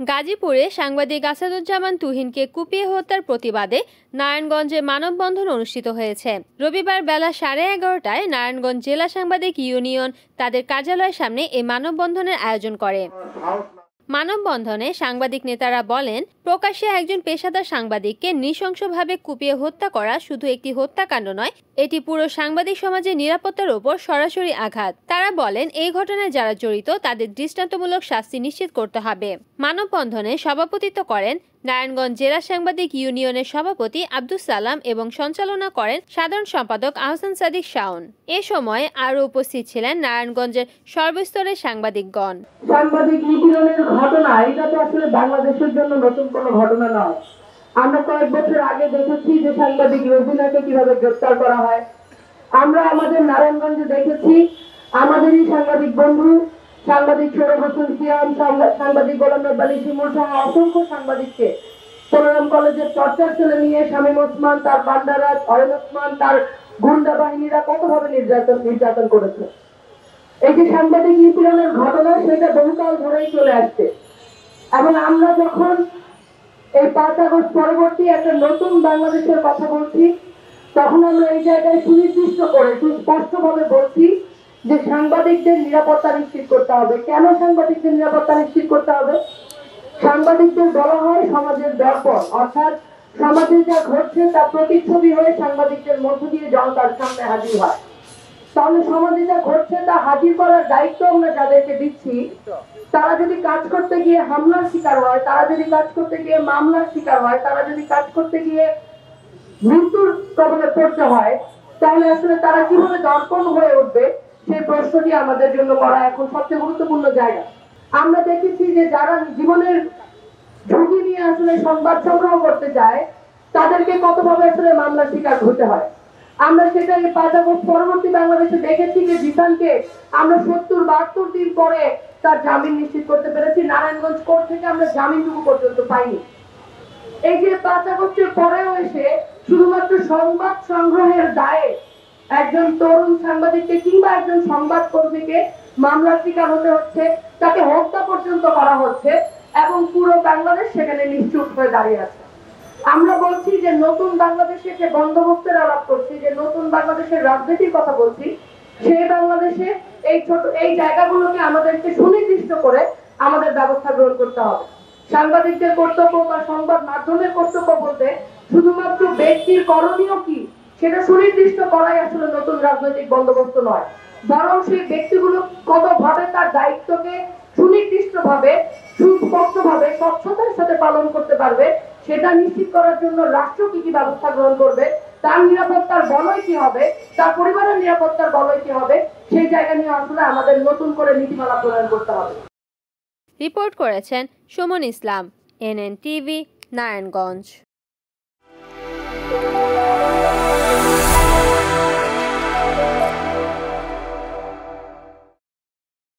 গাজীপুরে সাংবাদিক আসাদুজ্জামান তুহিনকে কুপিয়ে হত্যার প্রতিবাদে নারায়ণগঞ্জে মানববন্ধন অনুষ্ঠিত হয়েছে। রবিবার বেলা 11:30টায় নারায়ণগঞ্জ জেলা সাংবাদিক ইউনিয়ন তাদের কার্যালয়ের সামনে এই মানববন্ধনের আয়োজন করে। মানববন্ধনে সাংবাদিক নেতারা বলেন, প্রকাশ্যে একজন পেশাদার সাংবাদিককে নৃশংসভাবে কুপিয়ে হত্যা করা শুধু একটি হত্যাকাণ্ড নয়, এটি পুরো সাংবাদিক সমাজের নিরাপত্তার উপর সরাসরি আঘাত। তারা বলেন, এই ঘটনায় যারা জড়িত তাদের দৃষ্টান্তমূলক শাস্তি নিশ্চিত করতে হবে। মানববন্ধনে সভাপতিত্ব করেন নারায়ণগঞ্জ জেলা সাংবাদিক ইউনিয়নের সভাপতি আব্দুস সালাম এবং সঞ্চালনা করেন সাধারণ সম্পাদক আহসান সাদিক শাওন। এ সময় আরও উপস্থিত ছিলেন নারায়ণগঞ্জের সর্বস্তরের সাংবাদিকগণ। সাংবাদিক নিপীড়নের ঘটনা এটা তো আসলে বাংলাদেশের জন্য নতুন কোনো ঘটনা নয়। আমরা কয়েক বছর আগে দেখেছি যে সাংবাদিক রবিনাকে কিভাবে গ্রেফতার করা হয়। আমরা আমাদের নারায়ণগঞ্জে দেখেছি আমাদেরই সাংবাদিক বন্ধু সাংবাদিক সৌরভ হোসেন সিয়াম, সাংবাদিক গোলাম রব্বানী শিমুল সহ অসংখ্য সাংবাদিককে চট্টগ্রাম কলেজের চর্চার ছেলে নিয়ে শামীম ওসমান, তার বান্দারাজ, অয়ন ওসমান, তার গুন্ডা বাহিনীরা কতভাবে নির্যাতন করেছে। এই যে সাংবাদিক নিপীড়নের ঘটনা সেটা বহুকাল ধরেই চলে আসছে এবং আমরা যখন এই 5 আগস্ট পরবর্তী একটা নতুন বাংলাদেশের কথা বলছি তখন আমরা এই জায়গায় সুনির্দিষ্ট করে সুস্পষ্টভাবে বলছি যে সাংবাদিকদের নিরাপত্তা নিশ্চিত করতে হবে। কেন সাংবাদিকদের নিরাপত্তা নিশ্চিত করতে হবে? সাংবাদিকদের বলা হয় সমাজের দর্পণ, অর্থাৎ সমাজে যা ঘটছে তা প্রতিচ্ছবি হয়ে সাংবাদিকদের মধ্য দিয়ে জনতার সামনে হাজির হয়। তাহলে সমাজে যা ঘটছে তা হাজির করার দায়িত্ব আমরা যাদেরকে দিচ্ছি, তারা যদি কাজ করতে গিয়ে হামলার শিকার হয়, তারা যদি কাজ করতে গিয়ে মামলার শিকার হয়, তারা যদি কাজ করতে গিয়ে মৃত্যুর কবলে পড়তে হয়, তাহলে আসলে তারা কিভাবে দর্পণ হয়ে উঠবে সেই প্রশ্নটি আমাদের জন্য করা এখন সবচেয়ে গুরুত্বপূর্ণ জায়গা। আমরা দেখেছি যে যারা জীবনের ঝুঁকি নিয়ে আসলে সংবাদ সংগ্রহ করতে চায় তাদেরকে কতভাবে আসলে মামলার শিকার হতে হয়। আমরা সেটা 5 আগস্ট পরবর্তী বাংলাদেশে দেখেছি যে জিসানকে আমরা 70-72 দিন পরে তার জামিন নিশ্চিত করতে পেরেছি। নারায়ণগঞ্জ কোর্ট থেকে আমরা জামিনটুকু পর্যন্ত পাইনি। এই যে 5 আগস্টের পরেও এসে শুধুমাত্র সংবাদ সংগ্রহের দায়ে একজন তরুণ সাংবাদিককে কিংবা একজন সংবাদ কর্মীকে মামলার শিকার হতে হচ্ছে, তাকে হত্যা পর্যন্ত করা হচ্ছে এবং পুরো বাংলাদেশ সেখানে নিশ্চুপ হয়ে দাঁড়িয়ে আছে। আমরা বলছি যে নতুন বাংলাদেশে যে বন্দোবস্তের আলাপ করছি, যে নতুন বাংলাদেশের রাজনীতির কথা বলছি, সেই বাংলাদেশে এই জায়গাগুলোকে আমাদেরকে সুনির্দিষ্ট করে আমাদের ব্যবস্থা গ্রহণ করতে হবে। সাংবাদিকদের কর্তব্য বা সংবাদ মাধ্যমের কর্তব্য বলতে শুধুমাত্র ব্যক্তির করণীয় কি সেটা সুনির্দিষ্ট করাই আসলে নতুন রাজনৈতিক বন্দোবস্ত নয়, বরং সেই ব্যক্তিগুলো কতভাবে তার দায়িত্বকে সুনির্দিষ্টভাবে সুস্পষ্টভাবে স্বচ্ছতার সাথে পালন করতে পারবে সেটা নিশ্চিত করার জন্য রাষ্ট্র কি কি ব্যবস্থা গ্রহণ করবে, তার নিরাপত্তার বলয় কি হবে, তার পরিবারের নিরাপত্তার বলয় কি হবে, সেই জায়গা নিয়ে আসলে আমাদের নতুন করে নীতিমালা প্রণয়ন করতে হবে। রিপোর্ট করেছেন সুমন ইসলাম, NNTV, নারায়ণগঞ্জ।